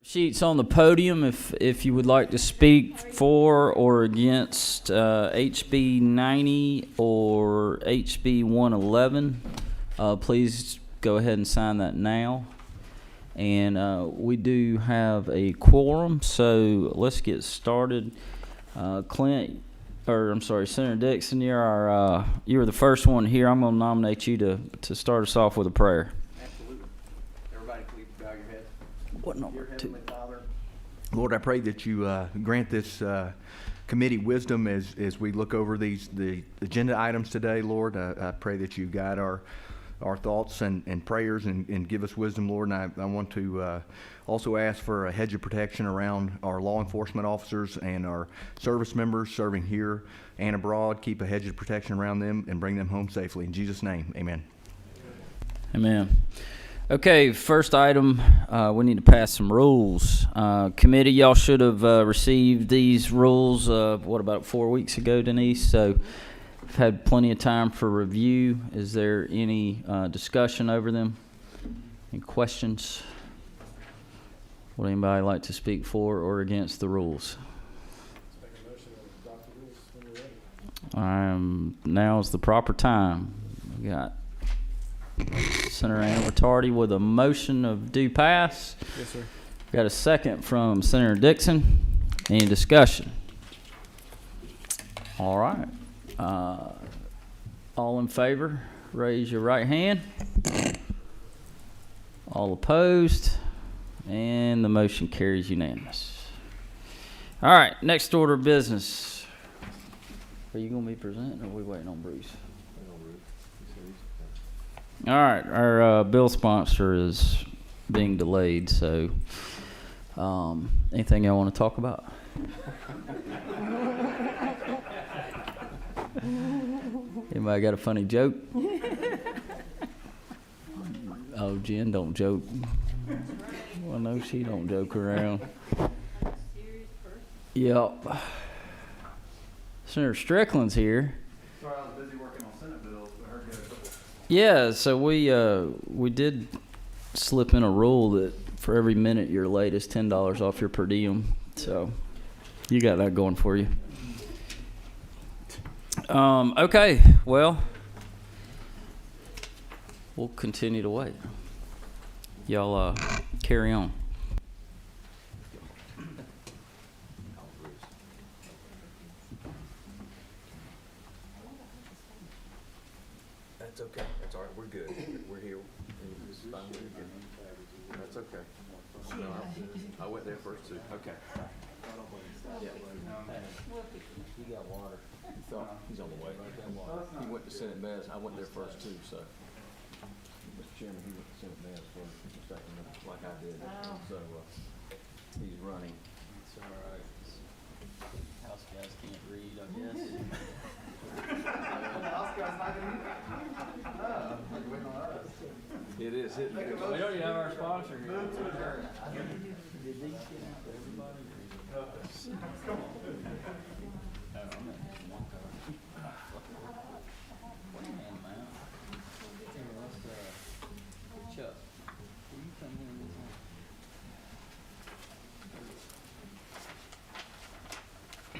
Sheets on the podium if you would like to speak for or against HB 90 or HB 111. Please go ahead and sign that now. And we do have a quorum, so let's get started. Senator Dixon, you were the first one here. I'm going to nominate you to start us off with a prayer. Absolutely. Everybody, please bow your heads. What number? Dear Heavenly Father, Lord, I pray that you grant this committee wisdom as we look over the agenda items today, Lord. I pray that you guide our thoughts and prayers and give us wisdom, Lord. And I want to also ask for a hedge of protection around our law enforcement officers and our service members serving here and abroad. Keep a hedge of protection around them and bring them home safely. In Jesus' name, amen. Amen. Okay, first item, we need to pass some rules. Committee, y'all should have received these rules, about 4 weeks ago, Denise? So we've had plenty of time for review. Is there any discussion over them? Any questions? Would anybody like to speak for or against the rules? Now is the proper time. We got Senator Anna Ricciardi with a motion of due pass. Yes, sir. Got a second from Senator Dixon. Any discussion? All right. All in favor, raise your right hand. All opposed, and the motion carries unanimous. All right, next order of business. Are you going to be presenting, or are we waiting on Bruce? All right, our bill sponsor is being delayed, so anything y'all want to talk about? Anybody got a funny joke? Oh, Jen don't joke. Well, no, she don't joke around. Yep. Senator Strickland's here. sorry I was busy working on Senate bills, but I heard you had a couple. Yeah, so we did slip in a rule that for every minute you're late is $10 off your per diem. So you got that going for you. Okay, well, we'll continue to wait. Y'all carry on. That's okay. That's all right. We're good. We're here. It's fine. We're good. That's okay. No, I went there first too. Okay. Yeah. He got water. He's on the way. He went to Senate Mez. I went there first too, so. Mr. Chairman, he went to Senate Mez first, like I did. So, he's running. It's all right. House guys can't read, I guess. It is. We already have our sponsor here. Did these get out to everybody? Chuck, will you come here with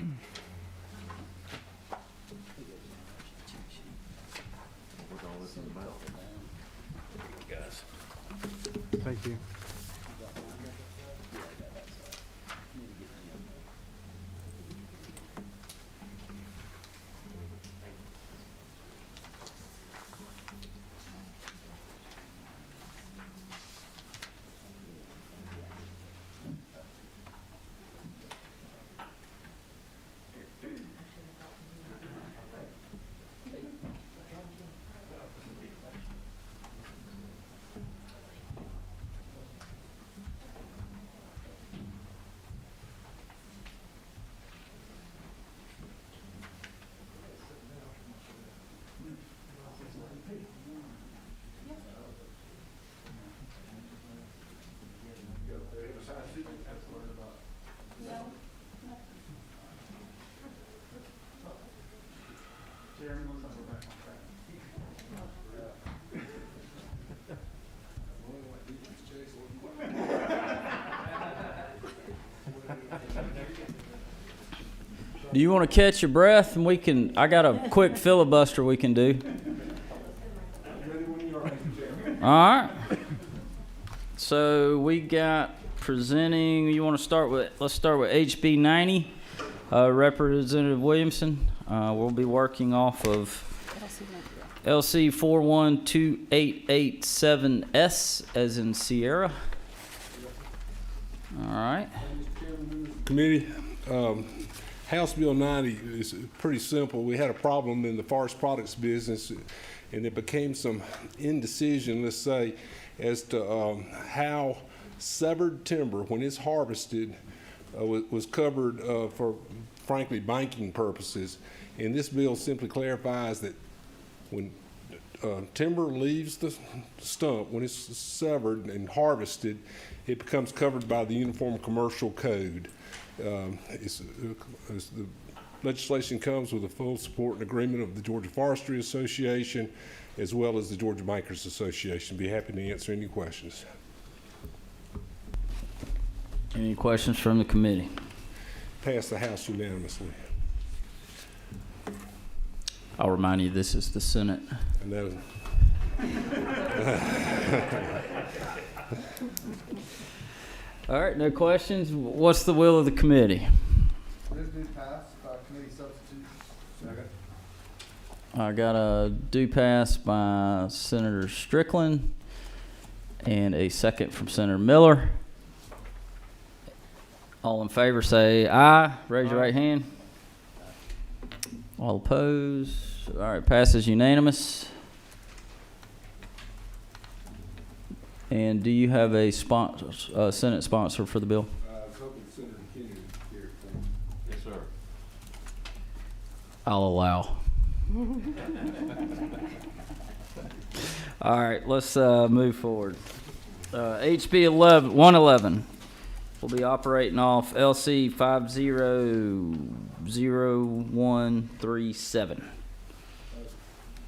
me? We're gonna listen to Mel. Guys. Thank you. Do you want to catch your breath and I got a quick filibuster we can do. All right. So we got presenting, let's start with HB 90, Representative Williamson. We'll be working off of LC 412887S as in Sierra. All right. Committee, House Bill 90 is pretty simple. We had a problem in the forest products business, and there became some indecision, let's say, as to how severed timber, when it's harvested, was covered for, frankly, banking purposes. And this bill simply clarifies that when timber leaves the stump, when it's severed and harvested, it becomes covered by the Uniform Commercial Code. The legislation comes with the full support and agreement of the Georgia Forestry Association as well as the Georgia Bankers Association. Be happy to answer any questions. Any questions from the committee? Pass the House unanimously. I'll remind you, this is the Senate. And that was, All right, no questions. What's the will of the committee? This do pass by committee substitutes. Second. I got a do pass by Senator Strickland and a second from Senator Miller. All in favor say aye. Raise your right hand. All opposed. All right, passes unanimous. And do you have a sponsor, Senate sponsor for the bill? I was hoping Senator Kennedy was here. Yes, sir. I'll allow. All right, let's move forward. HB 111 will be operating off LC 500137.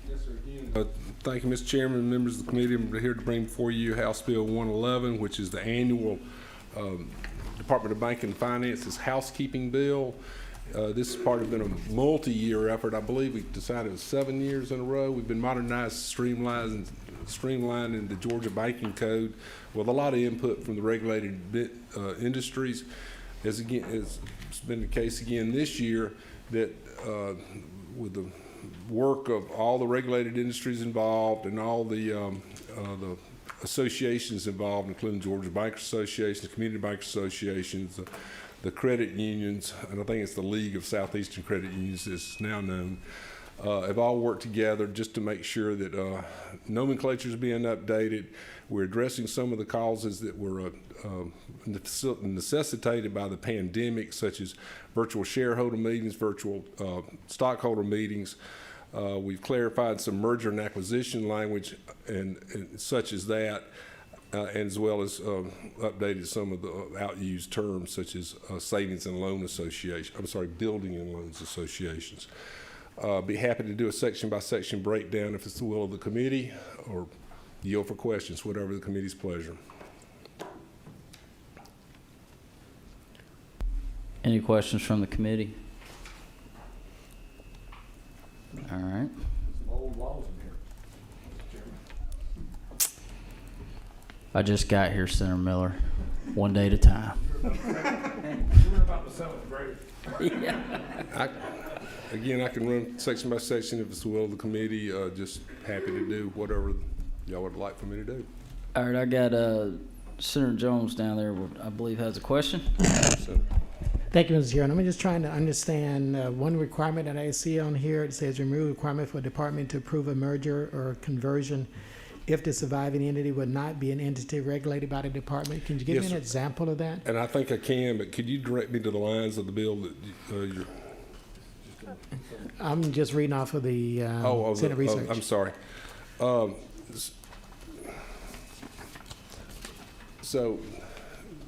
Yes, sir. Again, thank you, Mr. Chairman, members of the committee. I'm here to bring before you House Bill 111, which is the annual Department of Banking and Finance's housekeeping bill. This has part of been a multi-year effort. I believe we decided it was 7 years in a row. We've been modernizing, streamlining the Georgia Banking Code with a lot of input from the regulated industries. As again, it's been the case again this year that with the work of all the regulated industries involved and all the associations involved, including Georgia Bankers Association, the Community Bankers Associations, the credit unions, and I think it's the League of Southeastern Credit Unions is now known, have all worked together just to make sure that nomenclature is being updated. We're addressing some of the causes that were necessitated by the pandemic, such as virtual shareholder meetings, virtual stockholder meetings. We've clarified some merger and acquisition language and such as that, as well as updated some of the outused terms such as savings and loan association. I'm sorry, building and loans associations. Be happy to do a section by section breakdown if it's the will of the committee, or yield for questions, whatever the committee's pleasure. Any questions from the committee? All right. Some old laws in here, Mr. Chairman. I just got here, Senator Miller. One day at a time. You were about the seventh grade. Again, I can run section by section if it's the will of the committee. Just happy to do whatever y'all would like for me to do. All right, I got Senator Jones down there, I believe, has a question. So, Thank you, Mr. Chairman. I'm just trying to understand one requirement that I see on here. It says remove requirement for department to approve a merger or conversion if the surviving entity would not be an entity regulated by the department. Can you give Yes, me an sir. example of that? and I think I can, but could you direct me to the lines of the bill that you're... I'm just reading off of the Senate research. I'm sorry. So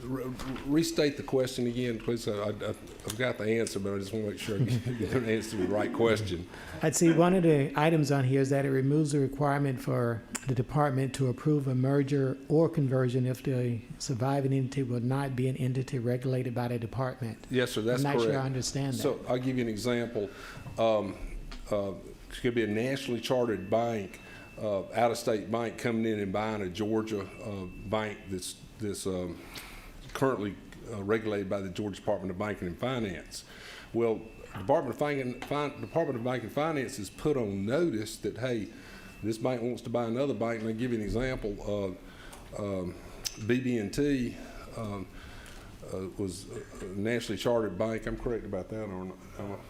restate the question again, please. I've got the answer, but I just want to make sure I get the answer to the right question. I'd see one of the items on here is that it removes the requirement for the department to approve a merger or conversion if the surviving entity will not be an entity regulated by the department. Yes, sir, that's I'm correct. not sure I understand that. So I'll give you an example. It could be a nationally chartered bank, out-of-state bank coming in and buying a Georgia bank that's currently regulated by the Georgia Department of Banking and Finance. Well, Department of Banking and Finance is put on notice that, hey, this bank wants to buy another bank. And I'll give you an example. BB&T was a nationally chartered bank. I'm correct about that, or not?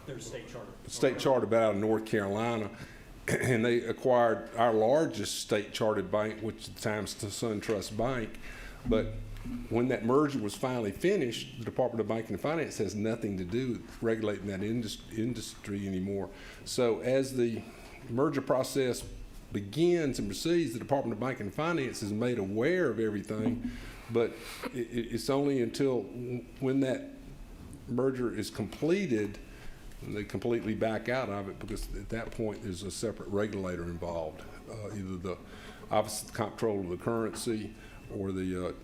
They're state charter. State chartered out of North Carolina, and they acquired our largest state chartered bank, which at the time was the SunTrust Bank. But when that merger was finally finished, the Department of Banking and Finance has nothing to do with regulating that industry anymore. So as the merger process begins and proceeds, the Department of Banking and Finance is made aware of everything, but it's only until when that merger is completed and they completely back out of it, because at that point there's a separate regulator involved, either the Office of the Comptroller of the Currency or the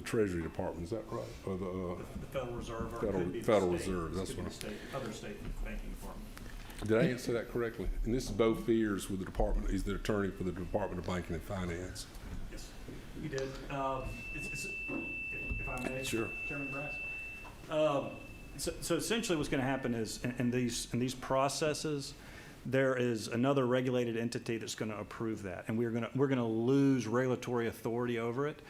Treasury Department. Is that right? Or The Federal Reserve, or it could be the Federal state. Reserve, that's Could be what the state, other state banking department. Did I answer that correctly? And this is Bo Fears with the department. He's the attorney for the Department of Banking and Finance. Yes, you did. If I may, Sure. Chairman Brass. So essentially, what's going to happen is in these processes, there is another regulated entity that's going to approve that, and we're going to lose regulatory authority over it.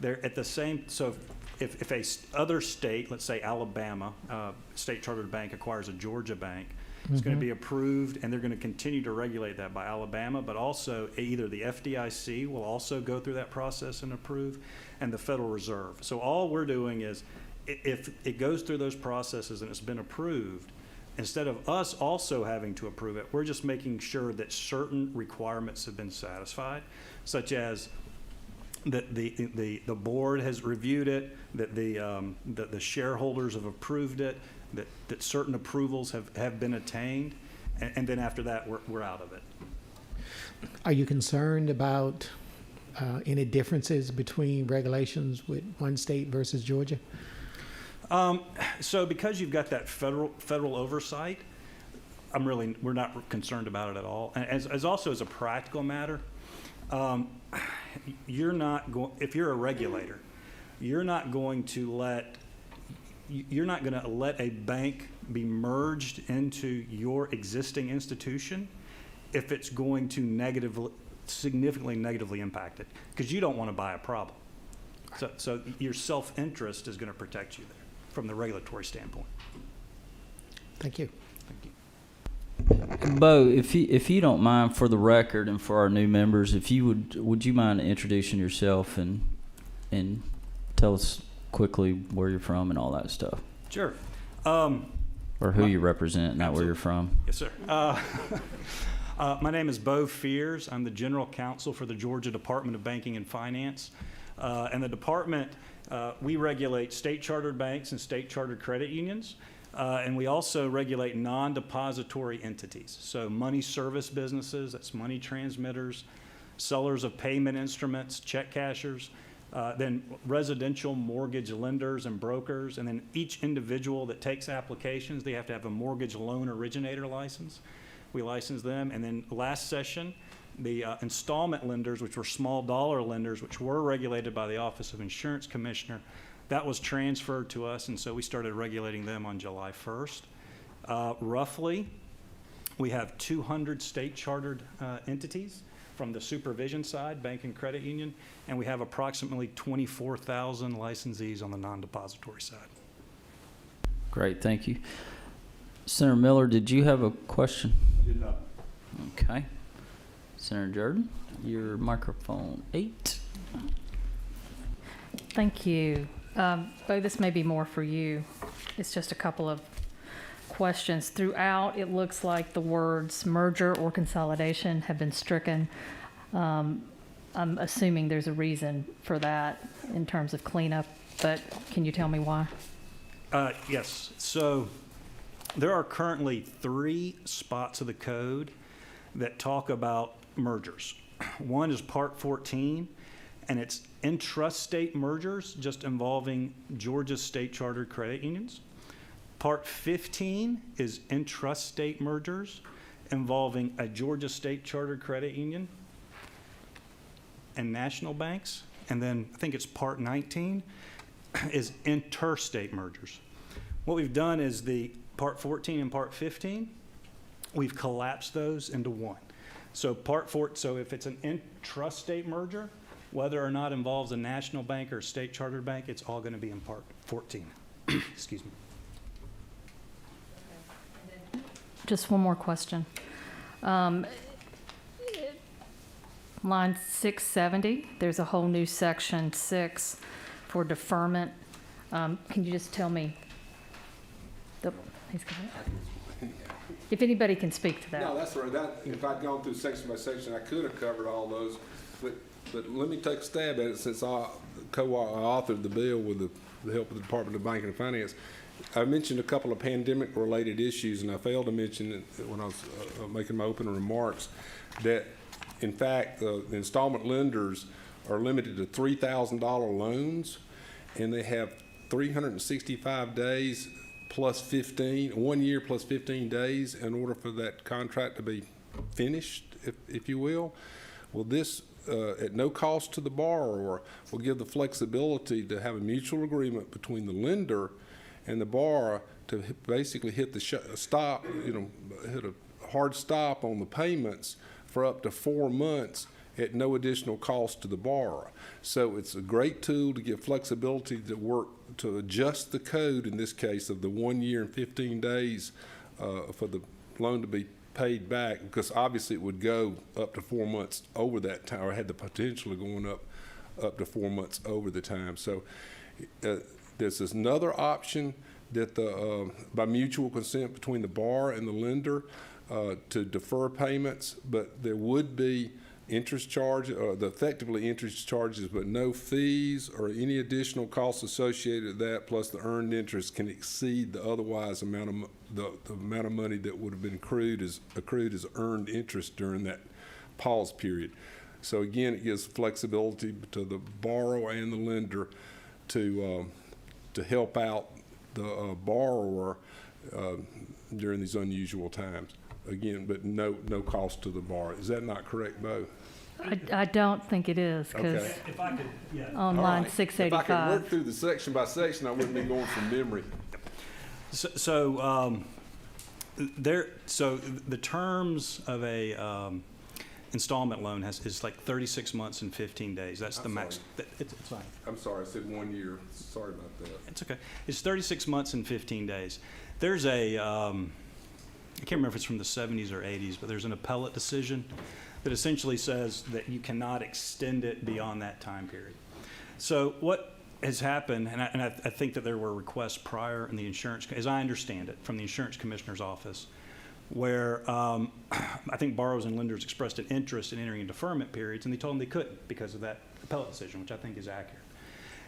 They're at the same. So if a other state, let's say Alabama, state chartered bank acquires a Georgia bank, it's going to be approved, and they're going to continue to regulate that by Alabama, but also either the FDIC will also go through that process and approve, and the Federal Reserve. So all we're doing is, if it goes through those processes and it's been approved, instead of us also having to approve it, we're just making sure that certain requirements have been satisfied, such as that the board has reviewed it, that the shareholders have approved it, that certain approvals have been attained, and then after that, we're out of it. Are you concerned about any differences between regulations with one state versus Georgia? So because you've got that federal oversight, we're not concerned about it at all. And as also as a practical matter, if you're a regulator, you're not going to let a bank be merged into your existing institution if it's going to significantly negatively impact it, because you don't want to buy a problem. So your self-interest is going to protect you there from the regulatory standpoint. Thank you. Bo, if you don't mind, for the record and for our new members, if you would you mind introducing yourself and tell us quickly where you're from and all that stuff, Sure. or who you represent, not where you're from. Yes, sir. My name is Bo Fears. I'm the General Counsel for the Georgia Department of Banking and Finance. And the department, we regulate state-chartered banks and state-chartered credit unions. And we also regulate non-depository entities. So money service businesses, that's money transmitters, sellers of payment instruments, check cashers, then residential mortgage lenders and brokers, and then each individual that takes applications, they have to have a mortgage loan originator license. We license them. And then last session, the installment lenders, which were small dollar lenders, which were regulated by the Office of Insurance Commissioner, that was transferred to us, and so we started regulating them on July 1st. Roughly, we have 200 state-chartered entities from the supervision side, bank and credit union, and we have approximately 24,000 licensees on the non-depository side. Great, thank you. Senator Miller, did you have a question? I did not. Okay. Senator Jordan, your microphone 8. Thank you. Bo, this may be more for you. It's just a couple of questions. Throughout, it looks like the words merger or consolidation have been stricken. I'm assuming there's a reason for that in terms of cleanup but can you tell me why? Yes, so there are currently 3 spots of the code that talk about mergers. One is Part 14, and it's intrastate mergers, just involving Georgia state chartered credit unions. Part 15 is intrastate mergers involving a Georgia state chartered credit union and national banks. And then I think it's Part 19 is interstate mergers. What we've done is the Part 14 and Part 15, we've collapsed those into one. So so if it's an intrastate merger, whether or not involves a national bank or a state chartered bank, it's all going to be in Part 14. Excuse me. Just one more question. Line 670, there's a whole new section 6 for deferment. Can you just tell me? If anybody can speak to that. No, that's right. If I'd gone through section by section, I could have covered all those. But let me take a stab at it since I authored the bill with the help of the Department of Banking and Finance. I mentioned a couple of pandemic-related issues, and I failed to mention it when I was making my opening remarks, that, in fact, the installment lenders are limited to $3,000 loans, and they have 365 days plus 1 year plus 15 days in order for that contract to be finished, if you will. Well, this, at no cost to the borrower, will give the flexibility to have a mutual agreement between the lender and the borrower to basically hit the stop, hit a hard stop on the payments for up to 4 months at no additional cost to the borrower. So it's a great tool to give flexibility to work to adjust the code, in this case of the 1 year and 15 days for the loan to be paid back, because obviously it would go up to 4 months over that time, or had the potential of going up to 4 months over the time. So there's another option that by mutual consent between the borrower and the lender to defer payments, but there would be interest charge, effectively interest charges, but no fees or any additional costs associated with that, plus the earned interest can exceed the otherwise amount of the amount of money that would have been accrued as earned interest during that pause period. So again, it gives flexibility to the borrower and the lender to help out the borrower during these unusual times. Again, but no cost to the borrower. Is that not correct, Bo? I don't think it is, because Okay. If I could, yeah. on All line right. If I could work 685. through the section by section, I wouldn't be going from memory. So the terms of a installment loan is like 36 months and 15 days. That's the I'm max. sorry. It's fine. I'm sorry, I said 1 year. Sorry about that. It's okay. It's 36 months and 15 days. There's I can't remember if it's from the 70s or 80s, but there's an appellate decision that essentially says that you cannot extend it beyond that time period. So what has happened, and I think that there were requests prior in the insurance, as I understand it, from the insurance commissioner's office, where I think borrowers and lenders expressed an interest in entering deferment periods, and they told them they couldn't because of that appellate decision, which I think is accurate.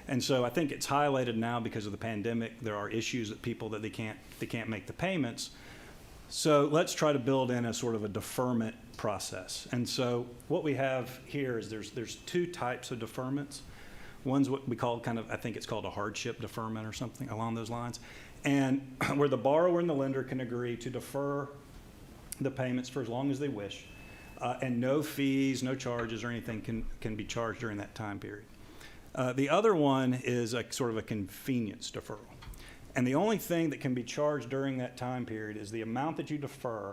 And so I think it's highlighted now because of the pandemic. There are issues that people that they can't make the payments. So let's try to build in a sort of a deferment process. And so what we have here is there's 2 types of deferments. One's what we call I think it's called a hardship deferment or something along those lines, and where the borrower and the lender can agree to defer the payments for as long as they wish, and no fees, no charges or anything can be charged during that time period. The other one is a sort of a convenience deferral. And the only thing that can be charged during that time period is the amount that you defer,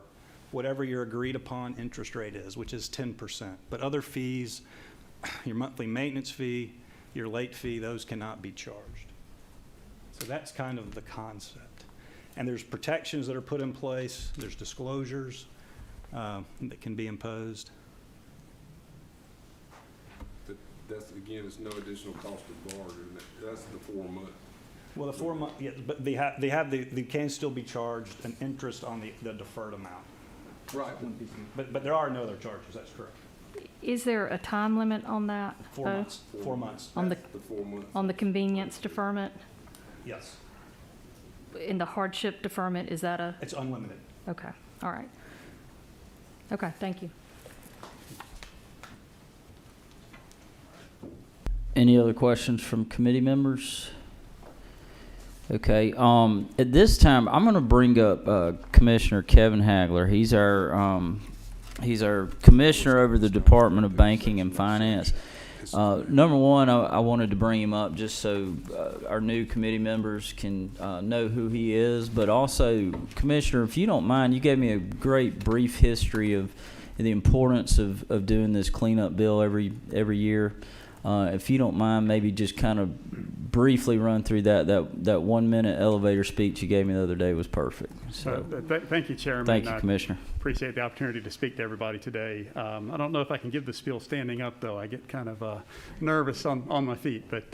whatever your agreed upon interest rate is, which is 10%. But other fees, your monthly maintenance fee, your late fee, those cannot be charged. So that's kind of the concept. And there's protections that are put in place. There's disclosures that can be imposed. That's, again, it's no additional cost to the borrower. That's the 4 month. Well, the 4 month, yeah, but they can still be charged an interest on the deferred amount. Right. But there are no other charges, that's correct. Is there a time limit on that? 4 Bo? months, 4 months. On the, The 4 months. on the convenience deferment? Yes, In the hardship deferment, is that a, it's unlimited. okay, all right. Okay, thank you. Any other questions from committee members? Okay, at this time, I'm gonna bring up, Commissioner Kevin Hagler. He's our commissioner over the Department of Banking and Finance. Number one, I wanted to bring him up just so our new committee members can know who he is. But also, Commissioner, if you don't mind, you gave me a great brief history of the importance of doing this cleanup bill every year. If you don't mind, maybe just kind of briefly run through that 1 minute elevator speech you gave me the other day was perfect. So, Thank you, Chairman. thank you, I Commissioner. appreciate the opportunity to speak to everybody today. I don't know if I can give the spiel standing up, though. I get kind of nervous on my feet. But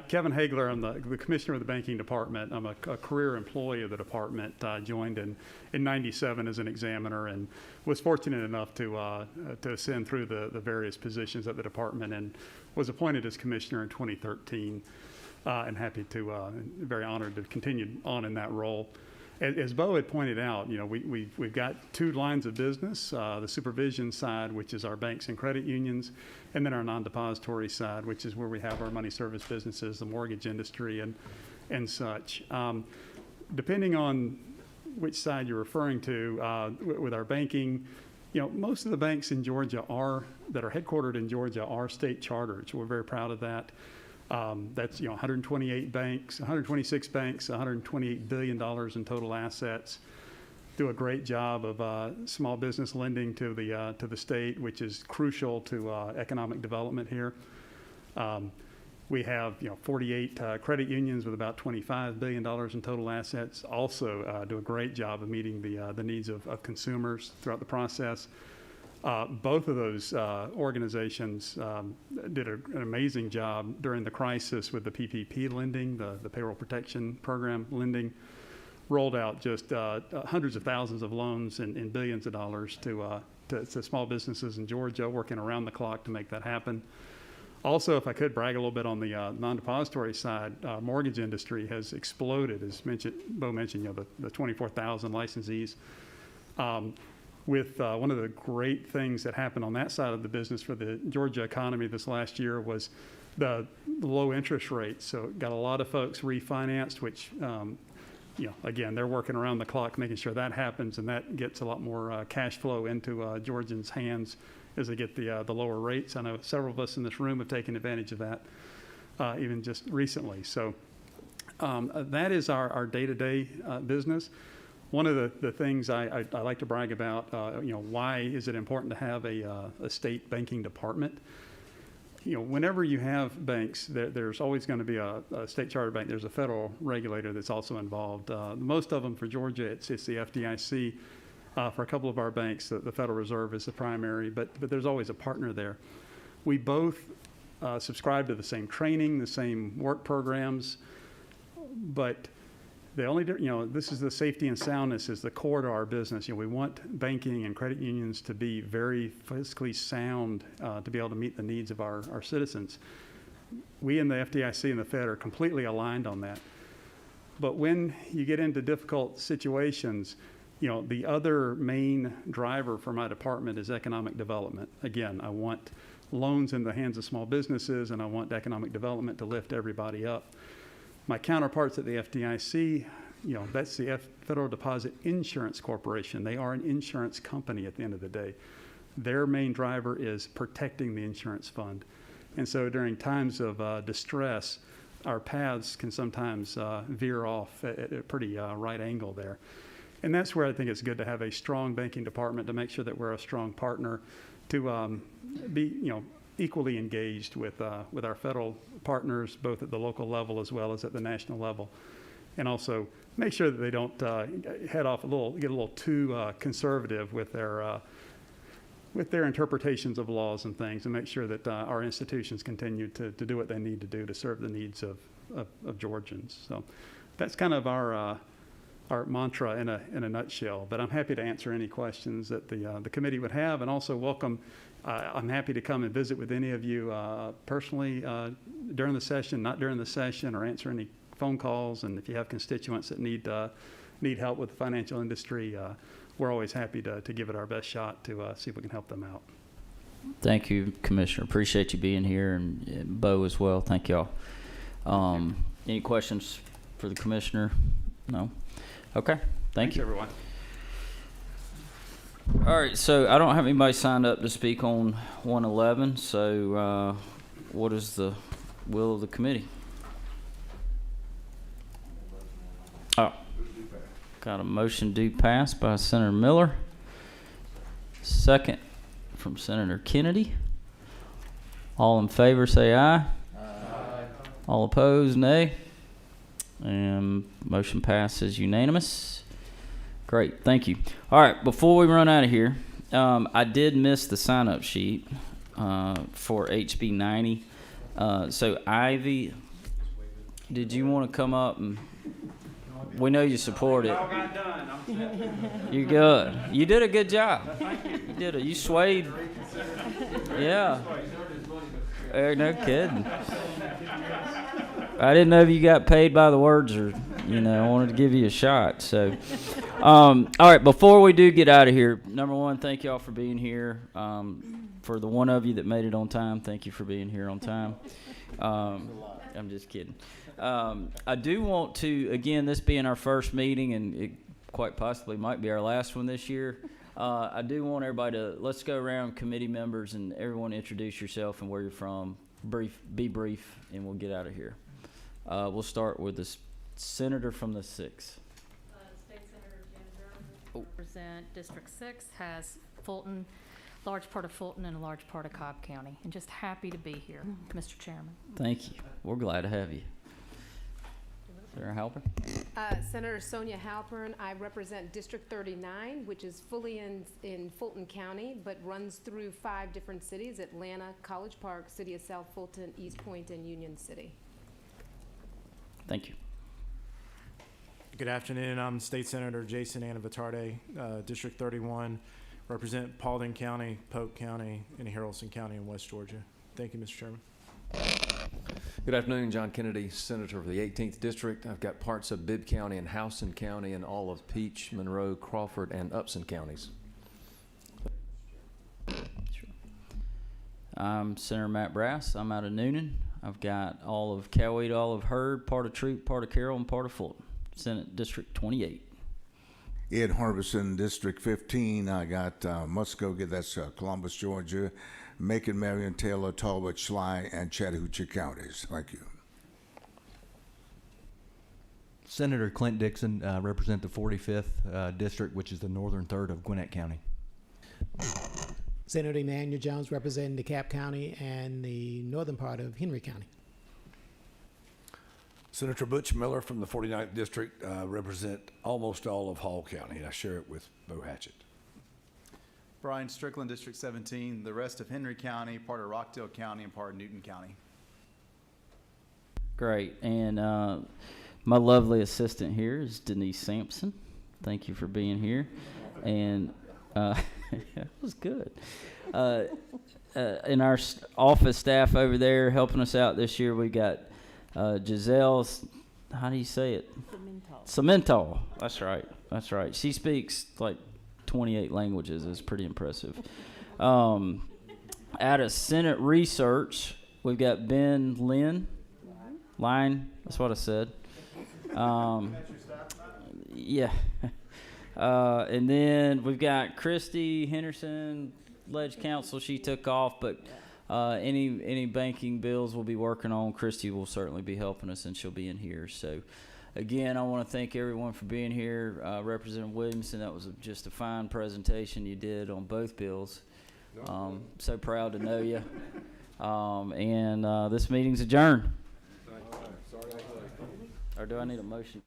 Kevin Hagler, I'm the Commissioner of the Banking Department. I'm a career employee of the department. Joined in '97 as an examiner and was fortunate enough to ascend through the various positions at the department and was appointed as Commissioner in 2013. And happy to, very honored to continue on in that role. As Bo had pointed out, you know, we've got two lines of business, the supervision side, which is our banks and credit unions, and then our non-depository side, which is where we have our money service businesses, the mortgage industry and such. Depending on which side you're referring to, with our banking, you know, most of the banks in Georgia that are headquartered in Georgia are state chartered, so we're very proud of that. That's, you know, 128 banks, 126 banks, $128 billion in total assets. Do a great job of small business lending to the state, which is crucial to economic development here. We have, you know, 48 credit unions with about $25 billion in total assets. Also do a great job of meeting the needs of consumers throughout the process. Both of those organizations did an amazing job during the crisis with the PPP lending, the Payroll Protection Program lending, rolled out just hundreds of thousands of loans and billions of dollars to small businesses in Georgia, working around the clock to make that happen. Also, if I could brag a little bit on the non-depository side, mortgage industry has exploded, as Bo mentioned, you know, the 24,000 licensees. With one of the great things that happened on that side of the business for the Georgia economy this last year was the low interest rates. So it got a lot of folks refinanced, which, you know, again, they're working around the clock making sure that happens, and that gets a lot more cash flow into Georgians' hands as they get the lower rates. I know several of us in this room have taken advantage of that, even just recently. So that is our day-to-day business. One of the things I like to brag about, you know, why is it important to have a state banking department? You know, whenever you have banks, there's always going to be a state chartered bank. There's a federal regulator that's also involved. Most of them for Georgia, it's the FDIC. For a couple of our banks, the Federal Reserve is the primary, but there's always a partner there. We both subscribe to the same training, the same work programs, but the only, you know, this is the safety and soundness is the core to our business. You know, we want banking and credit unions to be very fiscally sound to be able to meet the needs of our citizens. We in the FDIC and the Fed are completely aligned on that. But when you get into difficult situations, you know, the other main driver for my department is economic development. Again, I want loans in the hands of small businesses, and I want economic development to lift everybody up. My counterparts at the FDIC, you know, that's the Federal Deposit Insurance Corporation. They are an insurance company at the end of the day. Their main driver is protecting the insurance fund. And so during times of distress, our paths can sometimes veer off at a pretty right angle there. And that's where I think it's good to have a strong banking department to make sure that we're a strong partner to be, you know, equally engaged with our federal partners, both at the local level as well as at the national level, and also make sure that they don't get a little too conservative with their interpretations of laws and things, and make sure that our institutions continue to do what they need to do to serve the needs of Georgians. So that's kind of our our mantra in a nutshell. But I'm happy to answer any questions that the committee would have, and also welcome. I'm happy to come and visit with any of you personally during the session, not during the session, or answer any phone calls. And if you have constituents that need help with the financial industry, we're always happy to give it our best shot to see if we can help them out. Thank you, Commissioner. Appreciate you being here, and Bo as well. Thank y'all. Any questions for the Commissioner? No? Okay. Thank Thanks, you. everyone. All right, so I don't have anybody signed up to speak on 111, so what is the will of the committee? Oh, got a motion do pass by Senator Miller. Second from Senator Kennedy. All in favor say aye. Aye. All opposed, nay. And motion passes unanimous. Great, thank you. All right, before we run out of here, I did miss the sign-up sheet for HB 90. So Ivy, did you want to come up and? We know you support it. You're good. You did a good job. You did it. You swayed. Yeah. No kidding. I didn't know if you got paid by the words or, I wanted to give you a shot. So, all right, before we do get out of here, number one, thank y'all for being here. For the one of you that made it on time, thank you for being here on time. I'm just kidding. I do want to, again, this being our first meeting, and it quite possibly might be our last one this year, I do want everybody to, let's go around, committee members, and everyone introduce yourself and where you're from. Be brief, and we'll get out of here. We'll start with the senator from the 6th. State Senator Jim Durham, represent District 6, has Fulton, large part of Fulton and a large part of Cobb County, and just happy to be here, Mr. Chairman. Thank you. We're glad to have you. Senator Halpern. Senator Sonia Halpern. I represent District 39, which is fully in Fulton County, but runs through 5 different cities: Atlanta, College Park, City of South Fulton, East Point, and Union City. Thank you. Good afternoon. I'm State Senator Jason Anavitarde, District 31, represent Paulding County, Polk County, and Haralson County in West Georgia. Thank you, Mr. Chairman. Good afternoon, John Kennedy, Senator of the 18th District. I've got parts of Bibb County and Houston County and all of Peach, Monroe, Crawford, and Upson counties. Sure. I'm Senator Matt Brass. I'm out of Noonan. I've got all of Coweta, all of Heard, part of Troop, part of Carroll, and part of Fulton. Senate District 28. Ed Harbison, District 15. I got Muskogee, that's Columbus, Georgia, Macon, Marion, Taylor, Talbot, Schley, and Chattahoochee counties. Thank you. Senator Clint Dixon, represent the 45th District, which is the northern third of Gwinnett County. Senator Emmanuel Jones, representing DeKalb County and the northern part of Henry County. Senator Butch Miller from the 49th District, represent almost all of Hall County, and I share it with Bo Hatchett. Brian Strickland, District 17, the rest of Henry County, part of Rockdale County, and part of Newton County. Great. And my lovely assistant here is Denise Sampson. Thank you for being here. And it was good. In our office staff over there helping us out this year, we got Giselle, how do you say it? Cemental. That's right. That's right. She speaks like 28 languages. It's pretty impressive. Out of Senate Research, we've got Ben Lynn. Line. That's what I said. Yeah. And then we've got Christy Henderson, Ledge Council. She took off, but any banking bills we'll be working on, Christy will certainly be helping us, and she'll be in here. So, again, I want to thank everyone for being here. Representative Williamson, that was just a fine presentation you did on both bills. So proud to know you. And this meeting's adjourned. Or do I need a motion?